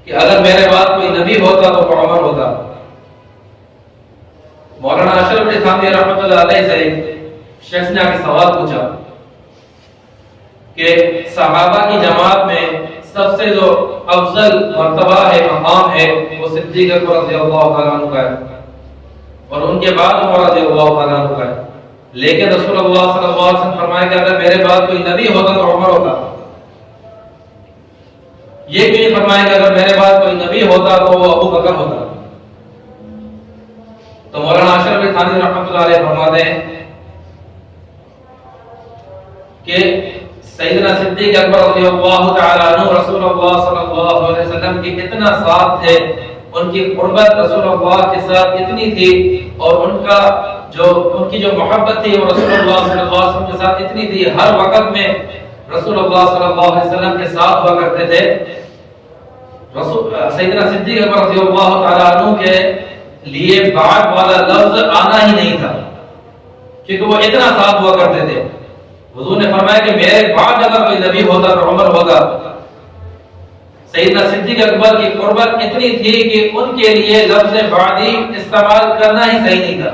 کہ اگر میرے بعد کوئی نبی ہوتا تو وہ عمر ہوتا۔ مولانا اشرف علی تھانوی رحمۃ اللہ علیہ سے شخص نے آ کے سوال پوچھا کہ صحابہ کی جماعت میں سب سے جو افضل مرتبہ ہے، مقام ہے، وہ صدیق اکبر رضی اللہ تعالیٰ عنہ کا ہے، اور ان کے بعد عمر رضی اللہ تعالیٰ عنہ کا ہے، لیکن رسول اللہ صلی اللہ علیہ وسلم فرمایا کہ اگر میرے بعد کوئی نبی ہوتا تو عمر ہوتا۔ یہ بھی فرمایا کہ اگر میرے بعد کوئی نبی ہوتا تو وہ ابو بکر ہوتا۔ تو مولانا اشرف علی تھانوی رحمۃ اللہ علیہ فرماتے ہیں کہ سیدنا صدیق اکبر رضی اللہ تعالی عنہ رسول اللہ صلی اللہ علیہ وسلم کی اتنا ساتھ ہے، ان کی قربت رسول اللہ کے ساتھ اتنی تھی، اور ان کی جو محبت تھی وہ رسول اللہ صلی اللہ علیہ وسلم کے ساتھ اتنی تھی، ہر وقت میں رسول اللہ صلی اللہ علیہ وسلم کے ساتھ ہوا کرتے تھے۔ سیدنا صدیق اکبر رضی اللہ تعالی عنہ کے لیے بعد والا لفظ آنا ہی نہیں تھا، کیونکہ وہ اتنا ساتھ ہوا کرتے تھے۔ حضور نے فرمایا کہ میرے بعد اگر کوئی نبی ہوتا تو عمر ہوگا۔ سیدنا صدیق اکبر کی قربت اتنی تھی کہ ان کے لیے لفظ بعدی استعمال کرنا ہی صحیح نہیں تھا۔